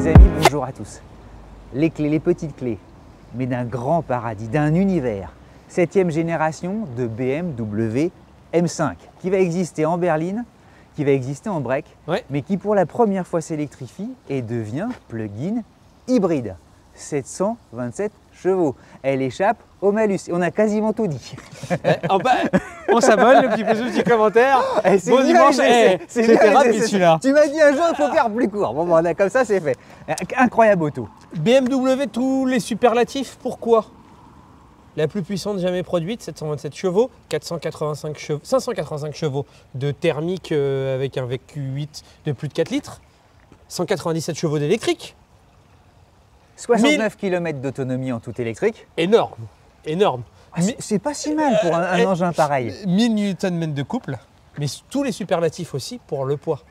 les amis, bonjour à tous. Les clés, les petites clés, mais d'un grand paradis, d'un univers. 7e génération de BMW M5 qui va exister en berline, qui va exister en break, mais qui pour la première fois s'électrifie et devient plug-in hybride. 727 chevaux. Elle échappe au malus et on a quasiment tout dit. On s'abonne, le petit commentaire. Bon dimanche, c'était rapide celui-là. Tu m'as dit un jour il faut faire plus court. Bon, on a comme ça, c'est fait. Incroyable auto. BMW, tous les superlatifs, pourquoi? La plus puissante jamais produite, 727 chevaux, 585 chevaux de thermique avec un VQ8 de plus de 4 litres, 197 chevaux d'électrique. 69 km d'autonomie en tout électrique. Énorme, énorme. Ah, c'est pas si mal pour un engin pareil. 1000 Nm de couple, mais tous les superlatifs aussi pour le poids.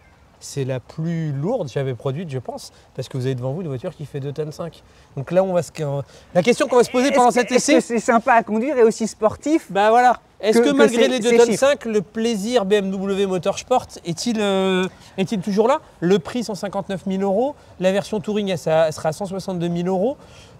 C'est la plus lourde jamais produite, je pense, parce que vous avez devant vous une voiture qui fait 2,5 tonnes. Donc là, la question qu'on va se poser pendant cet essai, c'est sympa à conduire et aussi sportif. Bah voilà. Est-ce que malgré les 2,5 tonnes, le plaisir BMW Motorsport est-il toujours là? Le prix 159 000 €, la version Touring elle sera à 162 000 €.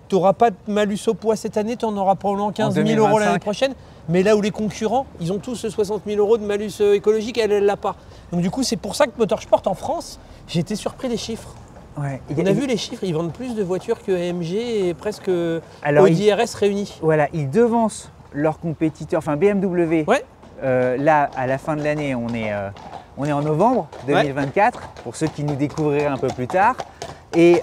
Tu n'auras pas de malus au poids cette année, tu en auras probablement 15 000 € l'année prochaine. Mais là où les concurrents, ils ont tous 60 000 € de malus écologique, elle ne l'a pas. Donc du coup, c'est pour ça que Motorsport en France, j'ai été surpris des chiffres. Ouais, on a vu les chiffres, ils vendent plus de voitures que AMG et presque Audi RS réunis. Voilà, ils devancent leurs compétiteurs, enfin BMW. Ouais. Là, à la fin de l'année, on est en novembre 2024, pour ceux qui nous découvriraient un peu plus tard. Et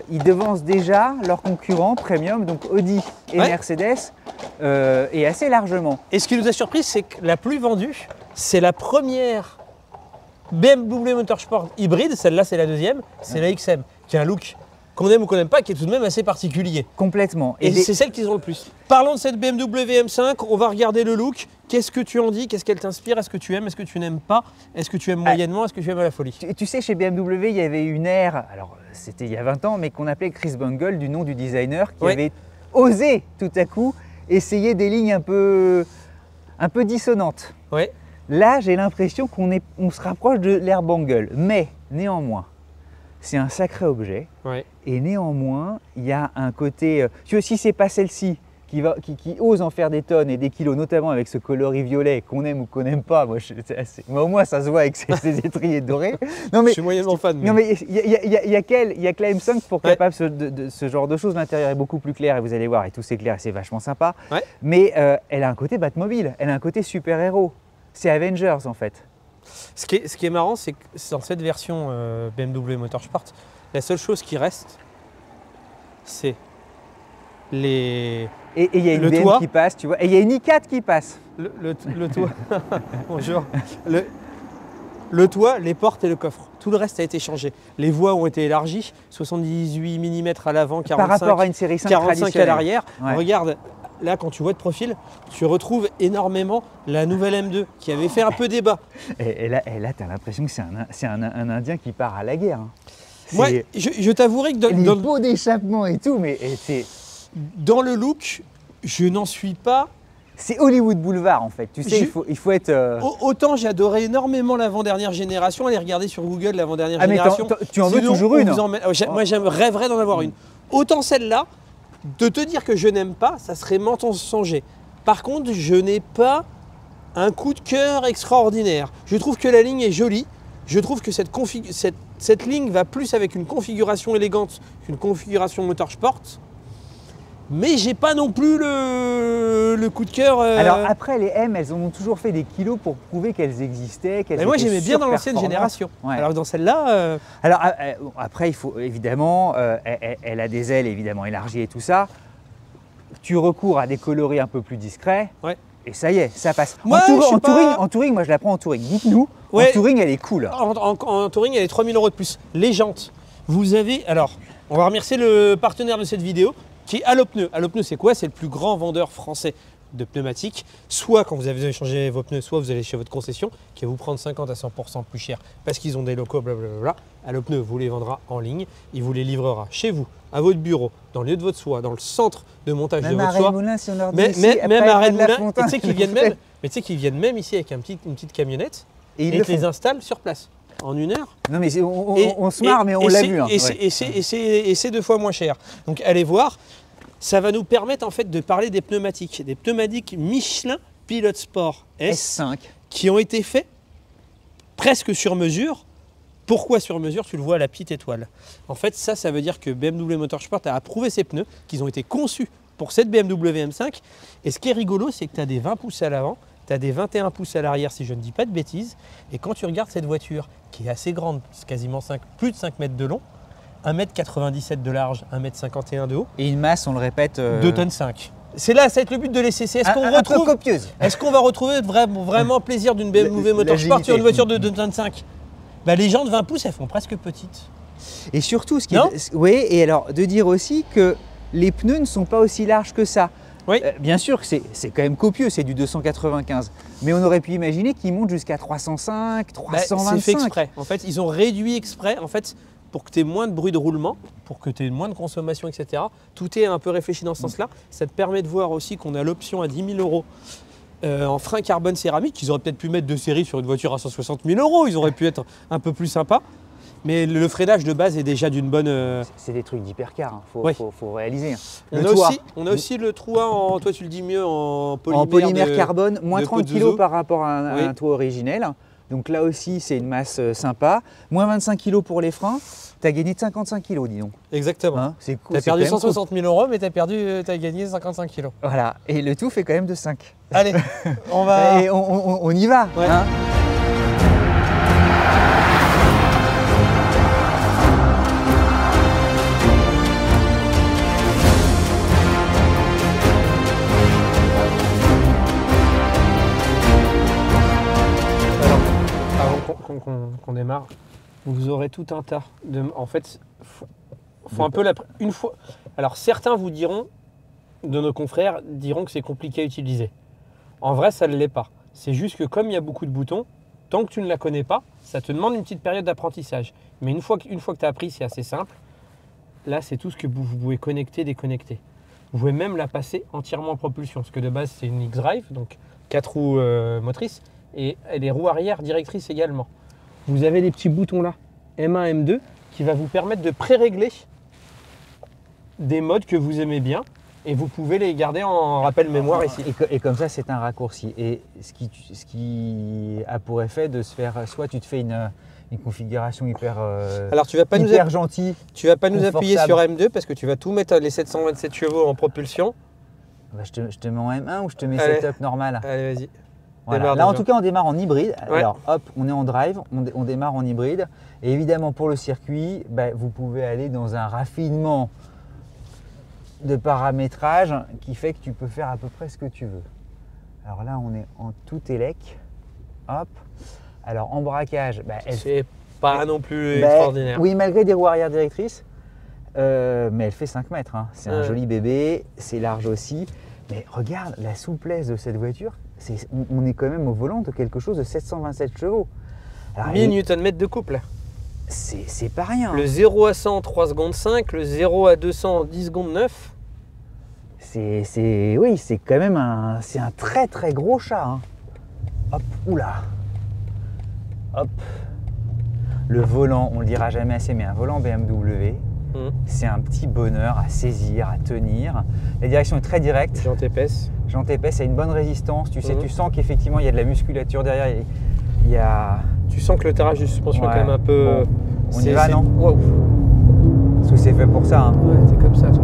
ils devancent déjà leurs concurrents premium, donc Audi et Mercedes, et assez largement. Et ce qui nous a surpris, c'est que la plus vendue, c'est la première BMW Motorsport hybride, celle-là c'est la deuxième, c'est la XM, qui a un look qu'on aime ou qu'on n'aime pas, qui est tout de même assez particulier. Complètement. Et c'est celle qu'ils ont le plus. Parlons de cette BMW M5, on va regarder le look. Qu'est-ce que tu en dis? Qu'est-ce qu'elle t'inspire? Est-ce que tu aimes? Est-ce que tu n'aimes pas? Est-ce que tu aimes moyennement? Est-ce que tu aimes à la folie? Tu sais, chez BMW, il y avait une ère, alors c'était il y a 20 ans, mais qu'on appelait Chris Bungle, du nom du designer, qui avait osé tout à coup essayer des lignes un peu dissonantes. Ouais. Là, j'ai l'impression qu'on se rapproche de l'ère Bungle, mais néanmoins, c'est un sacré objet. Ouais. Et néanmoins, il y a un côté… Tu vois, si c'est pas celle-ci qui ose en faire des tonnes et des kilos, notamment avec ce coloris violet, qu'on aime ou qu'on n'aime pas, moi au moins ça se voit avec ces étriers dorés. Non, mais, je suis moyennement fan. Non mais il y a que la M5 pour capable de ce genre de choses. L'intérieur est beaucoup plus clair et vous allez voir, et tout s'éclaire et c'est vachement sympa. Ouais. Mais elle a un côté Batmobile, elle a un côté super-héros. C'est Avengers en fait. Ce qui est marrant, c'est que dans cette version BMW Motorsport, la seule chose qui reste, c'est les… Et il y a une BM qui passe, tu vois. Et il y a une i4 qui passe. Le toit. Bonjour. Le toit, les portes et le coffre. Tout le reste a été changé. Les voies ont été élargies, 78 mm à l'avant, 45, par rapport à une série 5 45 à l'arrière. Ouais. Regarde, là quand tu vois de profil, tu retrouves énormément la nouvelle M2 qui avait fait un peu débat. Et là tu as l'impression que c'est un Indien qui part à la guerre. Hein. Moi, je t'avouerai que dans le pot d'échappement et tout, mais c'est… Dans le look, je n'en suis pas… C'est Hollywood Boulevard en fait, tu sais, il faut être… Autant j'ai adoré énormément l'avant-dernière génération, allez regarder sur Google l'avant-dernière génération. Tu en veux toujours une Moi rêverais d'en avoir une. Autant celle-là, de te dire que je n'aime pas, ça serait mensonger. Par contre, je n'ai pas un coup de cœur extraordinaire. Je trouve que la ligne est jolie, je trouve que cette ligne va plus avec une configuration élégante qu'une configuration motorsport. Mais j'ai pas non plus le coup de cœur. Alors après, les M, elles ont toujours fait des kilos pour prouver qu'elles existaient. Mais moi, j'aimais bien dans l'ancienne génération. Ouais. Alors dans celle-là. Alors après, il faut évidemment, elle a des ailes évidemment élargies et tout ça. Tu recours à des coloris un peu plus discrets. Ouais. Et ça y est, ça passe. Moi, en touring, moi je la prends en touring. Dites-nous, en touring, elle est cool. En touring, elle est 3 000 € de plus. Les jantes. Vous avez. Alors, on va remercier le partenaire de cette vidéo, qui est Allopneu. Allopneu, c'est quoi? C'est le plus grand vendeur français de pneumatiques. Soit quand vous avez changé vos pneus, soit vous allez chez votre concession, qui va vous prendre 50 à 100% plus cher parce qu'ils ont des locaux, blablabla. Allopneu vous les vendra en ligne. Il vous les livrera chez vous, à votre bureau, dans le lieu de votre soie, dans le centre de montage de votre soie. Moulin, si on leur dit même ici, à Rennes-Moulin. Tu sais qu'ils viennent même ici avec une petite camionnette et ils les installent sur place. en 1 heure. Non mais on se marre, mais on l'a vu. Hein. Et c'est 2 fois moins cher. Donc allez voir, ça va nous permettre en fait de parler des pneumatiques. Des pneumatiques Michelin Pilot Sport S5 qui ont été faits presque sur mesure. Pourquoi sur mesure? Tu le vois à la petite étoile. En fait, ça veut dire que BMW Motorsport a approuvé ces pneus, qu'ils ont été conçus pour cette BMW M5. Et ce qui est rigolo, c'est que tu as des 20 pouces à l'avant, tu as des 21 pouces à l'arrière, si je ne dis pas de bêtises. Et quand tu regardes cette voiture, qui est assez grande, c'est quasiment plus de 5 mètres de long, 1,97 m de large, 1,51 m de haut. Et une masse, on le répète… 2,5 tonnes. C'est là, ça va être le but de l'ECC. Est-ce qu'on retrouve copieuse. Est-ce qu'on va retrouver vraiment plaisir d'une BMW Motorsport sur une voiture de 2,5 tonnes? Bah, les jantes 20 pouces, elles font presque petites. Et surtout, oui, et alors de dire aussi que les pneus ne sont pas aussi larges que ça. Oui. Bien sûr que c'est quand même copieux, c'est du 295. Mais on aurait pu imaginer qu'ils montent jusqu'à 305, 325. C'est fait exprès. En fait, ils ont réduit exprès. En fait, pour que tu aies moins de bruit de roulement, pour que tu aies moins de consommation, etc. Tout est un peu réfléchi dans ce sens-là. Ça te permet de voir aussi qu'on a l'option à 10 000 € en frein carbone céramique. Ils auraient peut-être pu mettre de série sur une voiture à 160 000 €. Ils auraient pu être un peu plus sympas. Mais le freinage de base est déjà d'une bonne… C'est des trucs d'hypercar, hein. Faut réaliser. Hein. On a aussi le toit en, toi tu le dis mieux, en polymère, carbone, moins 30 kg par rapport à un toit originel. Donc là aussi, c'est une masse sympa. Moins 25 kg pour les freins. Tu as gagné 55 kg, dis donc. Exactement. Hein, c'est cool. Tu as perdu 160 000 €, mais tu as gagné 55 kg. Voilà. Et le tout fait quand même de 5. Allez, on va… Et on y va. Ouais. Hein. Qu'on démarre, vous aurez tout un tas de… En fait, faut un peu une fois… Alors certains vous diront, de nos confrères, diront que c'est compliqué à utiliser. En vrai, ça ne l'est pas. C'est juste que comme il y a beaucoup de boutons, tant que tu ne la connais pas, ça te demande une petite période d'apprentissage. Mais une fois que tu as appris, c'est assez simple. Là, c'est tout ce que vous pouvez connecter, déconnecter. Vous pouvez même la passer entièrement en propulsion, parce que de base, c'est une X-Drive, donc 4 roues motrices, et les roues arrière directrices également. Vous avez des petits boutons là, M1, M2, qui va vous permettre de pré-régler des modes que vous aimez bien, et vous pouvez les garder en rappel mémoire ici. Et comme ça, c'est un raccourci. Et ce qui a pour effet de se faire, soit tu te fais une configuration hyper, alors, tu vas pas hyper gentille. Tu vas pas nous appuyer sur M2 parce que tu vas tout mettre les 727 chevaux en propulsion. Bah, je te mets en M1 ou je te mets setup normal? Allez, vas-y. Voilà. Là, en tout cas, on démarre en hybride. Ouais. Alors, hop, on est en drive, on démarre en hybride. Et évidemment, pour le circuit, bah, vous pouvez aller dans un raffinement de paramétrage qui fait que tu peux faire à peu près ce que tu veux. Alors là, on est en tout élec. Hop. Alors, en braquage, bah, c'est pas non plus extraordinaire. Oui, malgré des roues arrière directrices, mais elle fait 5 mètres. Hein. C'est un joli bébé, c'est large aussi. Mais regarde la souplesse de cette voiture. On est quand même au volant de quelque chose de 727 chevaux. Alors, 1000 Nm de couple. C'est pas rien. Le 0 à 100 en 3 secondes 5, le 0 à 200 en 10 secondes 9. Oui, c'est quand même un très très gros chat. Hein. Hop, oula. Hop. Le volant, on le dira jamais assez, mais un volant BMW, c'est un petit bonheur à saisir, à tenir. La direction est très directe. Jante épaisse. Jante épaisse, a une bonne résistance. Tu sais, tu sens qu'effectivement il y a de la musculature derrière. Tu sens que le tarage de suspension est quand même un peu… Bon, on y va, non? Wow. Parce que c'est fait pour ça. Hein. Ouais, t'es comme ça, toi.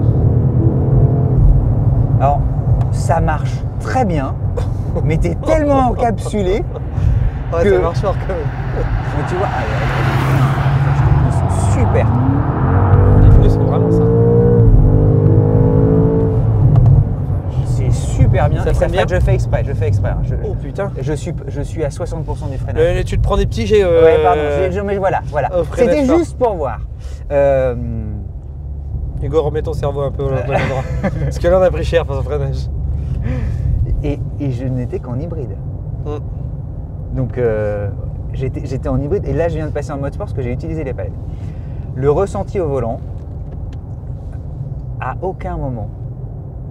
Alors, ça marche très bien, mais t'es tellement encapsulé ouais, que… ça marche fort quand même. Mais tu vois, super. Les pneus sont vraiment ça. C'est super bien. Ça freine bien. Je fais exprès. Oh putain. Je suis à 60% du freinage. Tu te prends des petits jets. Ouais, pardon. Mais voilà. C'était juste pour voir. Hugo, remets ton cerveau un peu au bon endroit. Parce que là, on a pris cher pour son freinage. Et je n'étais qu'en hybride. Donc, j'étais en hybride. Et là, je viens de passer en mode sport parce que j'ai utilisé les palettes. Le ressenti au volant, à aucun moment,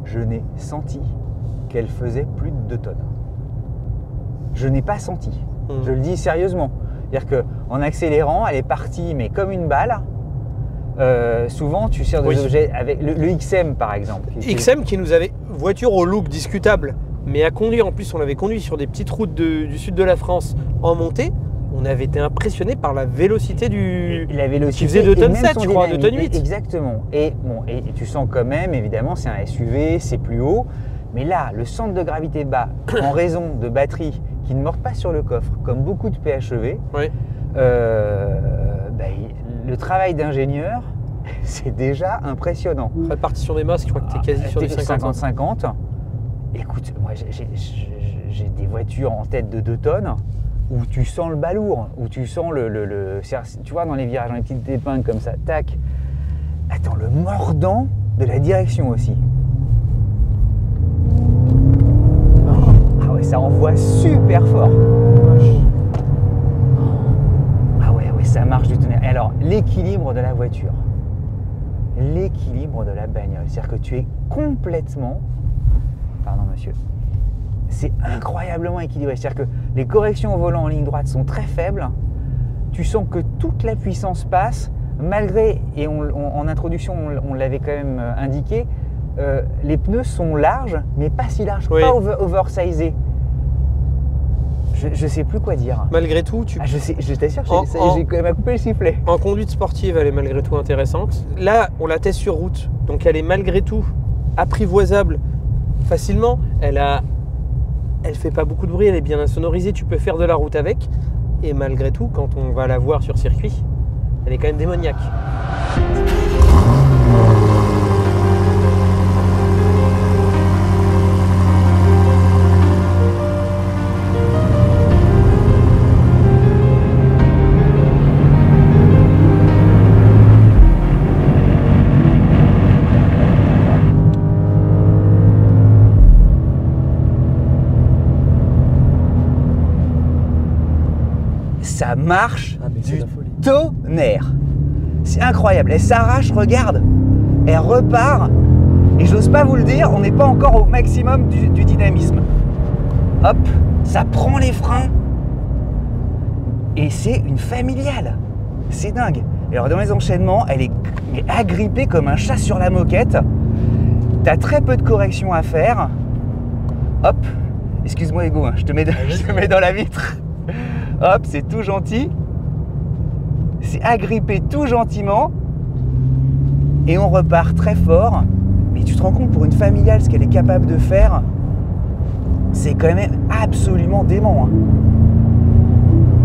je n'ai senti qu'elle faisait plus de 2 tonnes. Je n'ai pas senti. Je le dis sérieusement. C'est-à-dire En accélérant, elle est partie, mais comme une balle. Souvent, tu sers des objets avec le XM par exemple. XM qui nous avait voiture au look discutable, mais à conduire. En plus, on l'avait conduit sur des petites routes du sud de la France en montée. On avait été impressionné par la vélocité la vélocité qui faisait 2 tonnes 7, je crois, 2 tonnes 8. Exactement. Et tu sens quand même, évidemment, c'est un SUV, c'est plus haut. Mais là, le centre de gravité bas, en raison de batteries qui ne mordent pas sur le coffre, comme beaucoup de PHEV, oui. Le travail d'ingénieur, c'est déjà impressionnant. Répartition des masses, je crois que tu es quasi sur des 50-50. Écoute, moi j'ai des voitures en tête de 2 tonnes où tu sens le balourd, où tu sens tu vois, dans les virages, dans les petites épingles comme ça, tac. Attends, le mordant de la direction aussi. Ah ouais, ça envoie super fort. Ah ouais, ça marche du tonnerre. Et alors, l'équilibre de la voiture, l'équilibre de la bagnole, c'est-à-dire que tu es complètement... Pardon monsieur. C'est incroyablement équilibré. C'est-à-dire que les corrections au volant en ligne droite sont très faibles. Tu sens que toute la puissance passe, malgré, et en introduction on l'avait quand même indiqué, les pneus sont larges, mais pas si larges, oui. Pas oversizés. Je sais plus quoi dire. Malgré tout, je t'assure, j'ai quand même coupé le sifflet. En conduite sportive, elle est malgré tout intéressante. Là, on la teste sur route, donc elle est malgré tout apprivoisable facilement. Elle fait pas beaucoup de bruit, elle est bien insonorisée, tu peux faire de la route avec. Et malgré tout, quand on va la voir sur circuit, elle est quand même démoniaque. Ça marche du tonnerre. C'est incroyable. Elle s'arrache, regarde. Elle repart. Et j'ose pas vous le dire, on n'est pas encore au maximum du dynamisme. Hop, ça prend les freins. Et c'est une familiale. C'est dingue. Et alors dans les enchaînements, elle est agrippée comme un chat sur la moquette. T'as très peu de corrections à faire. Hop, excuse-moi Hugo, hein, je te mets dans la vitre. Hop, c'est tout gentil. C'est agrippé tout gentiment. Et on repart très fort. Mais tu te rends compte, pour une familiale, ce qu'elle est capable de faire, c'est quand même absolument dément. Hein.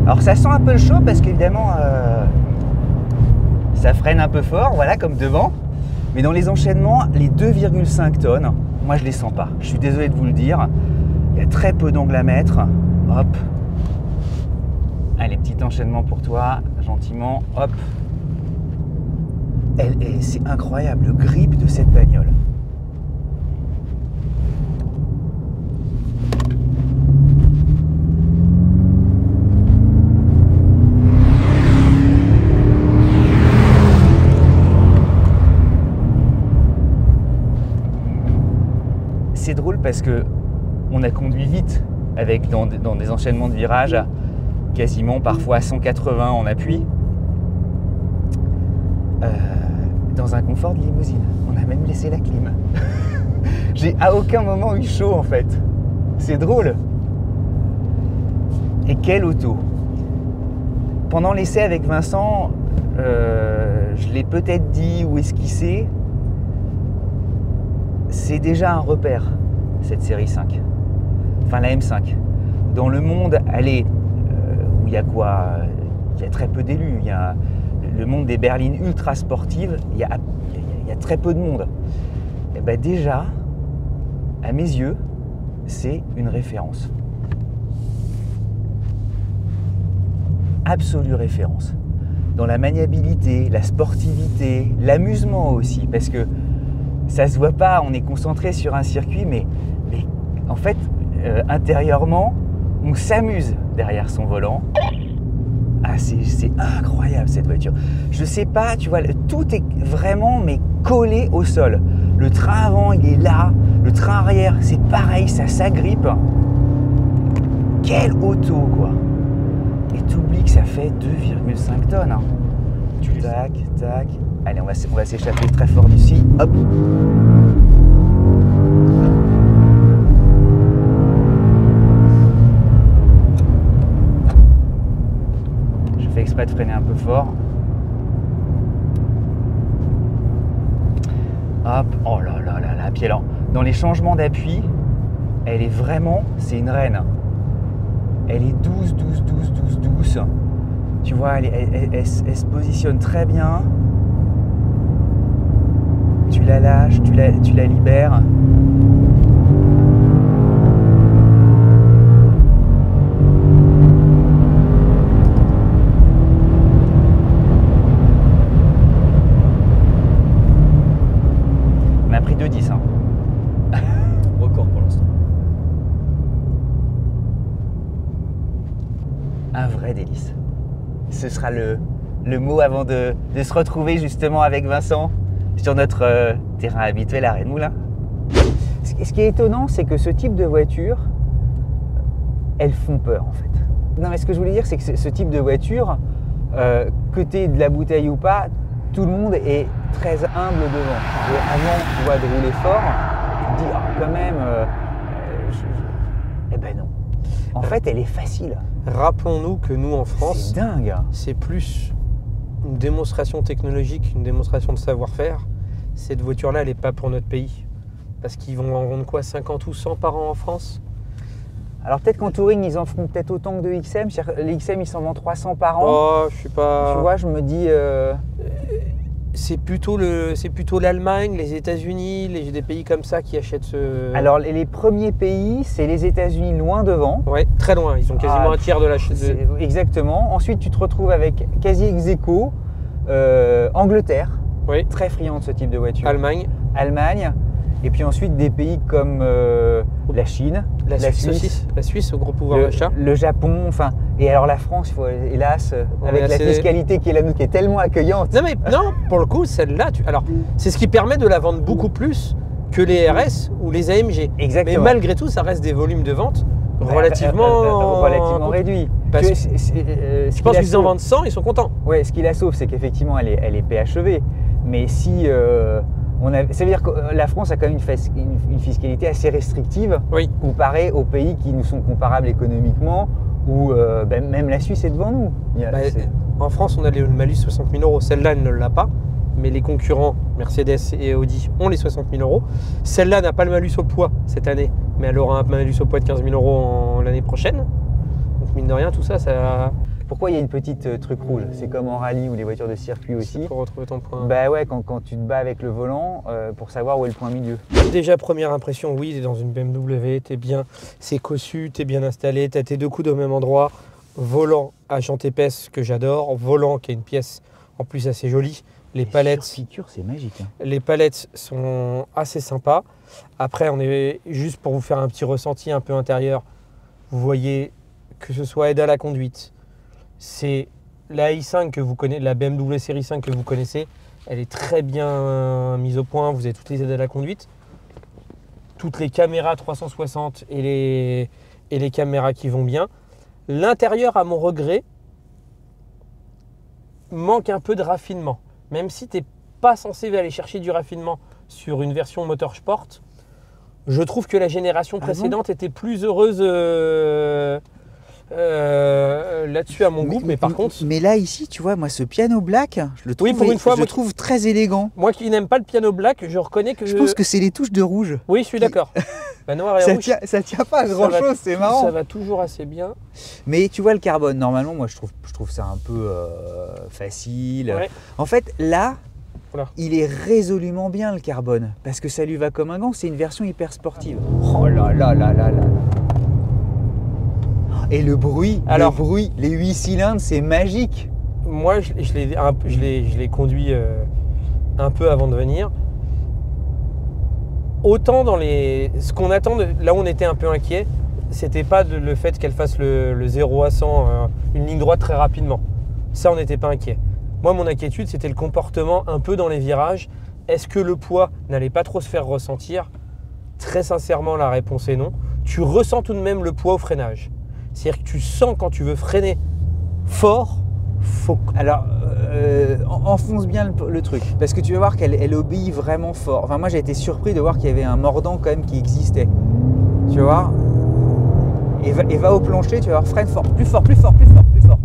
Alors ça sent un peu le chaud parce qu'évidemment, ça freine un peu fort, voilà, comme devant. Mais dans les enchaînements, les 2,5 tonnes, moi je les sens pas. Je suis désolé de vous le dire. Il y a très peu d'angles à mettre. Hop. Allez, petit enchaînement pour toi, gentiment, hop. C'est incroyable, le grip de cette bagnole. C'est drôle parce que on a conduit vite avec dans des enchaînements de virages, quasiment parfois à 180 en appui, dans un confort de limousine. On a même laissé la clim. J'ai à aucun moment eu chaud en fait. C'est drôle. Et quelle auto! Pendant l'essai avec Vincent, je l'ai peut-être dit ou esquissé, c'est déjà un repère, cette série 5. Enfin la M5. Dans le monde, allez, où il y a quoi? Il y a très peu d'élus. Il y a le monde des berlines ultra sportives, il y a très peu de monde. Et ben déjà, à mes yeux, c'est une référence. Absolue référence. Dans la maniabilité, la sportivité, l'amusement aussi, parce que ça se voit pas, on est concentré sur un circuit, mais en fait, intérieurement, on s'amuse derrière son volant. Ah, c'est incroyable cette voiture. Je sais pas, tu vois, tout est vraiment mais collé au sol. Le train avant, il est là. Le train arrière, c'est pareil, ça s'agrippe. Quelle auto, quoi. Et t'oublies que ça fait 2,5 tonnes. Hein. Tac, tac. Allez, on va s'échapper très fort d'ici. Hop. Je fais exprès de freiner un peu fort. Hop. Oh là là là là. Puis alors, dans les changements d'appui, elle est vraiment, c'est une reine. Elle est douce, douce, douce, douce, douce. Tu vois, elle se positionne très bien. Tu la lâches, tu la libères. On a pris 2,10. Hein. Record pour l'instant. Un vrai délice. Ce sera le mot avant de se retrouver justement avec Vincent sur notre terrain habituel à Rennes-Moulin. Ce qui est étonnant, c'est que ce type de voitures, elles font peur en fait. Non mais ce que je voulais dire, c'est que ce type de voiture, que tu aies de la bouteille ou pas, tout le monde est très humble devant. Et avant, tu vois, de rouler fort, tu te dis, ah, quand même, eh ben non. En fait, elle est facile. Rappelons-nous que nous, en France, c'est dingue. C'est plus une démonstration technologique, une démonstration de savoir-faire. Cette voiture-là, elle n'est pas pour notre pays. Parce qu'ils vont en vendre quoi, 50 ou 100 par an en France? Alors peut-être qu'en touring, ils en feront peut-être autant que de XM. Les XM, ils s'en vendent 300 par an. Oh, je suis pas... Tu vois, je me dis... C'est plutôt l'Allemagne, les États-Unis, des pays comme ça qui achètent ce... Alors les premiers pays, c'est les États-Unis loin devant. Ouais, très loin. Ils ont quasiment un tiers de la chaîne. Exactement. Ensuite, tu te retrouves avec quasi ex-aequo, Angleterre, oui. Très friand de ce type de voiture. Allemagne. Et puis ensuite des pays comme la Chine, la Suisse au gros pouvoir d'achat. Le Japon, enfin. Et alors la France, il faut, hélas, avec la fiscalité qui est la nôtre, qui est tellement accueillante. Non, pour le coup, celle-là, alors c'est ce qui permet de la vendre beaucoup plus que les RS ou les AMG. Exactement. Mais malgré tout, ça reste des volumes de vente relativement réduits. Je pense qu'ils en vendent 100, ils sont contents. Oui, ce qui la sauve, c'est qu'effectivement, elle est PHEV. Mais si ça veut dire que la France a quand même une fiscalité assez restrictive, oui, comparée aux pays qui nous sont comparables économiquement, ou même la Suisse est devant nous. En France, on a le malus 60 000 €. Celle-là, elle ne l'a pas. Mais les concurrents, Mercedes et Audi, ont les 60 000 €. Celle-là n'a pas le malus au poids cette année, mais elle aura un malus au poids de 15 000 € l'année prochaine. Donc mine de rien, tout ça, ça... Pourquoi il y a une petite truc rouge? C'est comme en rallye ou les voitures de circuit aussi. Pour retrouver ton point. Bah ouais, quand tu te bats avec le volant pour savoir où est le point milieu. Déjà, première impression, oui, t'es dans une BMW, t'es bien, c'est cossu, t'es bien installé, t'as tes deux coudes au même endroit. Volant à jante épaisse que j'adore, volant qui est une pièce en plus assez jolie. Les palettes, surpiqûres, c'est magique. Hein. Les palettes sont assez sympas. Après, on est juste pour vous faire un petit ressenti un peu intérieur. Vous voyez que ce soit aide à la conduite. C'est la i5 que vous connaissez, la BMW série 5 que vous connaissez. Elle est très bien mise au point. Vous avez toutes les aides à la conduite, toutes les caméras 360 et les caméras qui vont bien. L'intérieur, à mon regret, manque un peu de raffinement. Même si tu n'es pas censé aller chercher du raffinement sur une version motorsport, je trouve que la génération précédente était plus heureuse là-dessus à mon goût. Mais par contre... Mais là, ici, tu vois, moi, ce piano black, je le trouve, oui, pour une fois, je le trouve très élégant. Moi qui n'aime pas le piano black, je reconnais que... Je pense que c'est les touches de rouge. Oui, je suis d'accord. Noir et rouge, ça tient pas à grand-chose, c'est marrant. Ça va toujours assez bien. Mais tu vois, le carbone, normalement, moi, je trouve ça un peu facile. Ouais. En fait, là, voilà, il est résolument bien, le carbone. Parce que ça lui va comme un gant, c'est une version hyper sportive. Oh là là là là là. Et le bruit, les 8 cylindres, c'est magique. Moi, je l'ai conduit un peu avant de venir. Autant dans ce qu'on attend, là où on était un peu inquiet, c'était pas le fait qu'elle fasse le 0 à 100, une ligne droite très rapidement. Ça, on n'était pas inquiet. Moi, mon inquiétude, c'était le comportement un peu dans les virages. Est-ce que le poids n'allait pas trop se faire ressentir? Très sincèrement, la réponse est non. Tu ressens tout de même le poids au freinage. C'est-à-dire que tu sens quand tu veux freiner fort, faut... Alors, enfonce bien le truc, parce que tu vas voir qu'elle obéit vraiment fort. Enfin, moi j'ai été surpris de voir qu'il y avait un mordant quand même qui existait. Tu vois, et va au plancher, tu vas voir, freine fort, plus fort, plus fort, plus fort, plus fort.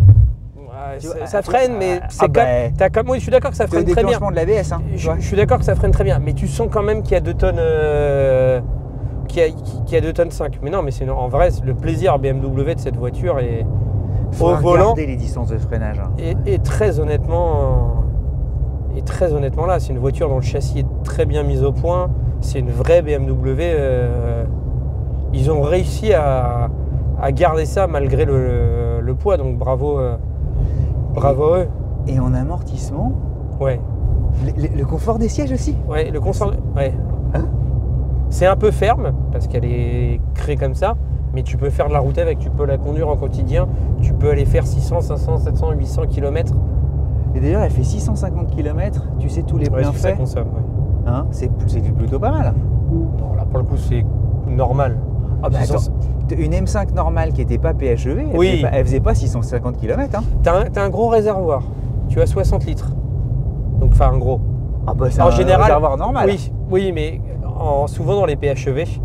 Ouais, ça freine, mais c'est oui, je suis d'accord que ça freine très bien. Le déclenchement de l'ABS, hein. Je suis d'accord que ça freine très bien, mais tu sens quand même qu'il y a 2 tonnes, qu'il y a 2 tonnes 5. Mais non, mais c'est en vrai, le plaisir BMW de cette voiture est au volant. Regarder les distances de freinage. Hein. Et très honnêtement là, c'est une voiture dont le châssis est très bien mis au point. C'est une vraie BMW. Ils ont réussi à garder ça malgré le poids, donc bravo. Bravo eux. Et en amortissement, ouais. Le confort des sièges aussi. Ouais, le confort. Ouais. Hein, c'est un peu ferme parce qu'elle est créée comme ça, mais tu peux faire de la route avec, tu peux la conduire en quotidien, tu peux aller faire 600, 500, 700, 800 km. Et d'ailleurs, elle fait 650 km, tu sais tous les bienfaits. Ça consomme, ouais. Hein, c'est plutôt pas mal. Non, là pour le coup, c'est normal. Ah bah attends, une M5 normale qui n'était pas PHEV, elle faisait pas 650 km. Hein. T'as un gros réservoir, tu as 60 litres. Donc enfin un gros. Ah bah c'est en un général, réservoir normal. Oui, mais souvent dans les PHEV,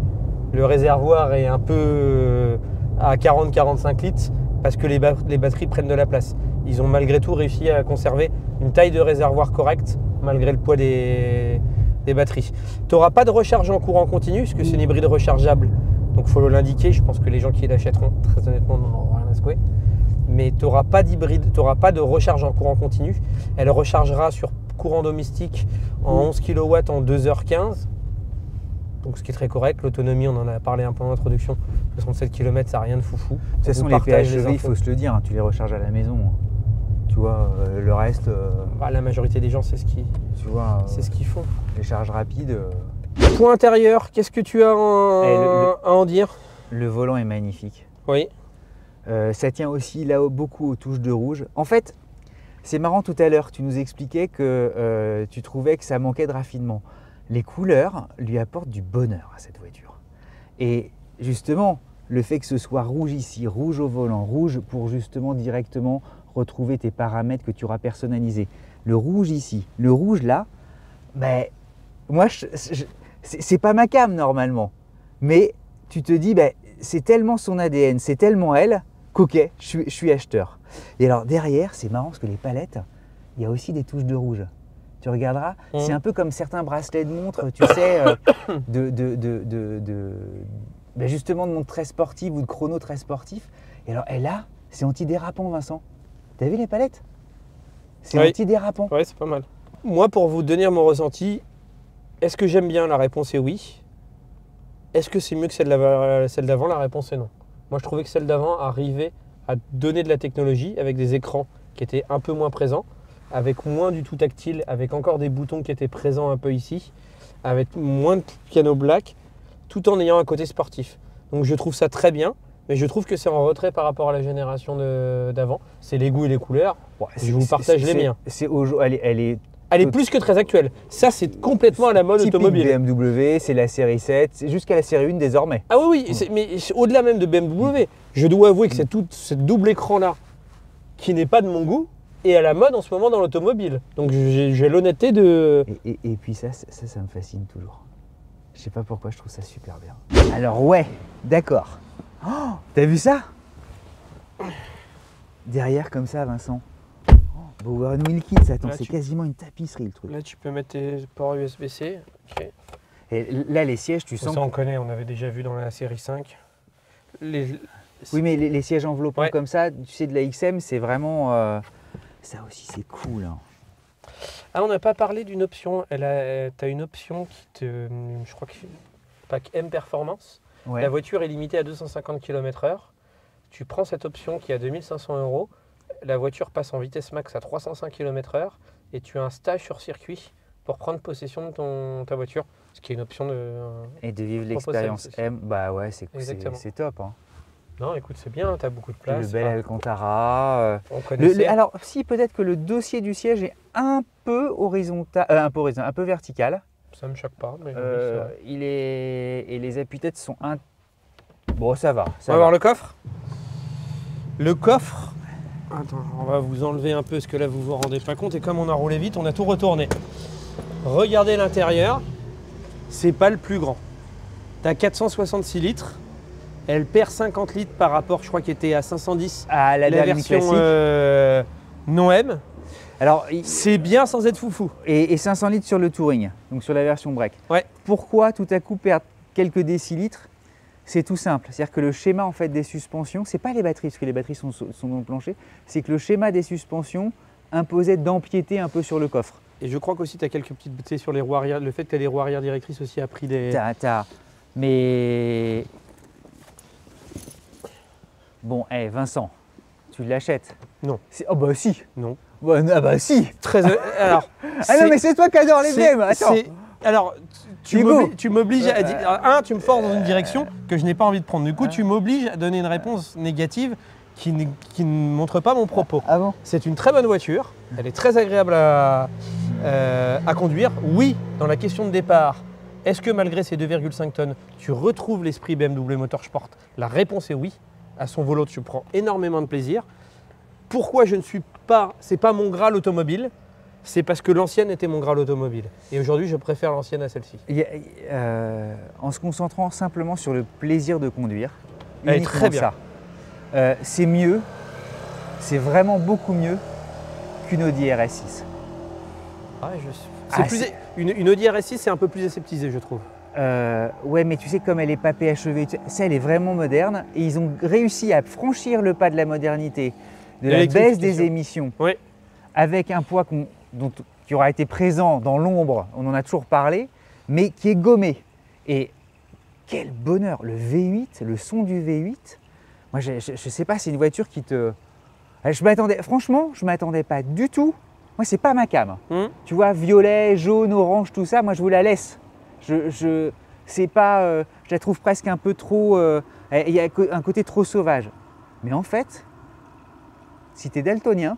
le réservoir est un peu à 40-45 litres parce que les batteries prennent de la place. Ils ont malgré tout réussi à conserver une taille de réservoir correcte malgré le poids des batteries. Tu n'auras pas de recharge en courant continu parce que c'est une hybride rechargeable. Donc il faut l'indiquer, je pense que les gens qui l'achèteront, très honnêtement, n'en auront rien à secouer. Mais tu n'auras pas d'hybride, tu n'auras pas de recharge en courant continu. Elle rechargera sur courant domestique en 11 kW en 2h15. Donc ce qui est très correct. L'autonomie, on en a parlé un peu en introduction, 67 km, ça n'a rien de foufou. De toute façon, les PHEV, il faut se le dire, hein, tu les recharges à la maison. Tu vois, le reste... la majorité des gens, c'est ce qu'ils font. Les charges rapides... Point intérieur, qu'est-ce que tu as à en dire? Le volant est magnifique. Oui. Ça tient aussi là beaucoup aux touches de rouge. En fait, c'est marrant, tout à l'heure, tu nous expliquais que tu trouvais que ça manquait de raffinement. Les couleurs lui apportent du bonheur à cette voiture. Et justement, le fait que ce soit rouge ici, rouge au volant, rouge pour justement directement retrouver tes paramètres que tu auras personnalisés. Le rouge ici, le rouge là, ben, moi, c'est pas ma cam normalement. Mais tu te dis, ben, c'est tellement son ADN, c'est tellement elle, qu'ok, je suis acheteur. Et alors derrière, c'est marrant parce que les palettes, il y a aussi des touches de rouge. Tu regarderas, c'est un peu comme certains bracelets de montre, tu sais, ben justement de montre très sportive ou de chrono très sportif. Et alors, et là, c'est antidérapant, Vincent. T'as vu les palettes? C'est antidérapant. Oui, c'est pas mal. Moi, pour vous donner mon ressenti, est-ce que j'aime bien? La réponse est oui. Est-ce que c'est mieux que celle d'avant? La réponse est non. Moi, je trouvais que celle d'avant arrivait à donner de la technologie avec des écrans qui étaient un peu moins présents, avec moins du tout tactile, avec encore des boutons qui étaient présents un peu ici, avec moins de piano black, tout en ayant un côté sportif. Donc je trouve ça très bien, mais je trouve que c'est en retrait par rapport à la génération d'avant. C'est les goûts et les couleurs. Ouais, je vous partage les miens. Elle est plus que très actuelle. Ça, c'est complètement à la mode automobile. BMW, c'est la série 7, c'est jusqu'à la série 1 désormais. Ah oui, mais au-delà même de BMW, je dois avouer que c'est tout ce double écran-là qui n'est pas de mon goût est à la mode en ce moment dans l'automobile. Donc j'ai l'honnêteté de... Et puis ça me fascine toujours. Je sais pas pourquoi, je trouve ça super bien. Alors ouais, d'accord. Oh, t'as vu ça? Derrière comme ça, Vincent. Power Wheel Kit, attends, c'est quasiment une tapisserie le truc. Là, tu peux mettre tes ports USB-C. Okay. Et là, les sièges, tu sens... Ça, on connaît, on avait déjà vu dans la série 5. Oui, mais les sièges enveloppants comme ça, tu sais, de la XM, c'est vraiment... Ça aussi, c'est cool. Hein. Ah, on n'a pas parlé d'une option. Tu as une option qui te... Je crois que c'est pack M Performance. Ouais. La voiture est limitée à 250 km/h. Tu prends cette option qui est à 2500 €. La voiture passe en vitesse max à 305 km/h et tu as un stage sur circuit pour prendre possession de ta voiture, ce qui est une option et de vivre l'expérience M, bah ouais, c'est top. Hein. Non, écoute, c'est bien, tu as beaucoup de place. Le bel Alcantara. On connaissait. Alors, si, peut-être que le dossier du siège est un peu horizontal, un peu vertical. Ça ne me choque pas. Mais et les appuis-têtes sont Bon, ça va. On va voir le coffre. Le coffre. Attends, on va vous enlever un peu parce que là vous vous rendez pas compte et comme on a roulé vite, on a tout retourné. Regardez l'intérieur, c'est pas le plus grand. Tu as 466 litres, elle perd 50 litres par rapport, je crois qu'elle était à 510 à la berline version classique. non-M. Alors, C'est bien sans être foufou. et 500 litres sur le Touring, donc sur la version break. Ouais. Pourquoi tout à coup perdre quelques décilitres? C'est tout simple, c'est-à-dire que le schéma en fait des suspensions, c'est pas les batteries, parce que les batteries sont dans le plancher, c'est que le schéma des suspensions imposait d'empiéter un peu sur le coffre. Et je crois qu'aussi tu as quelques petites, tu sais, sur les roues arrière, le fait que tu as les roues arrière directrices aussi a pris des... Mais bon, Vincent, tu l'achètes? Non. Oh bah si. Non. Bah, ah bah si. Alors, ah non mais c'est toi qui adore les BM, attends. Alors, tu m'obliges à dire... tu me forces dans une direction que je n'ai pas envie de prendre. Du coup, tu m'obliges à donner une réponse négative qui ne montre pas mon propos. Ah bon? C'est une très bonne voiture, elle est très agréable à conduire. Oui, dans la question de départ, est-ce que malgré ces 2,5 tonnes, tu retrouves l'esprit BMW Motorsport? La réponse est oui. À son volant, tu prends énormément de plaisir. Pourquoi je ne suis pas... C'est pas mon Graal automobile, c'est parce que l'ancienne était mon Graal automobile. Et aujourd'hui, je préfère l'ancienne à celle-ci. En se concentrant simplement sur le plaisir de conduire, elle est très bien. Ça, c'est mieux, c'est vraiment beaucoup mieux qu'une Audi RS6. Une Audi RS6, c'est un peu plus aseptisé, je trouve. Ouais, mais tu sais, comme elle n'est pas PHEV, ça, elle est vraiment moderne. Et ils ont réussi à franchir le pas de la modernité, de la baisse des émissions, ouais, avec un poids qui aura été présent dans l'ombre, on en a toujours parlé, mais qui est gommé. Et quel bonheur, le V8, le son du V8, moi je sais pas, c'est une voiture qui te... Franchement, je ne m'attendais pas du tout. Moi, c'est pas ma cam. Tu vois, violet, jaune, orange, tout ça, moi je vous la laisse. C'est pas, je la trouve presque un peu trop... Il y a un côté trop sauvage. Mais en fait, si tu es daltonien...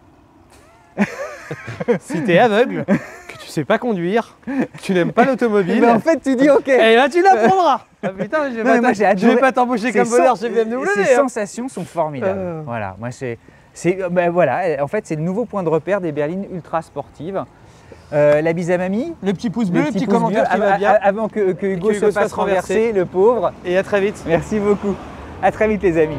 si tu es aveugle, que tu sais pas conduire, que tu n'aimes pas l'automobile... Mais en fait, tu dis OK. Et là, tu l'apprendras. Ah, putain, je vais pas t'embaucher comme bonheur chez BMW. Ces sensations sont formidables. Voilà, moi voilà, en fait, c'est le nouveau point de repère des berlines ultra sportives. La bise à mamie, le petit pouce bleu, le petit commentaire qui va bien. Avant que Hugo se fasse renverser, le pauvre. Et à très vite. Merci beaucoup. À très vite les amis.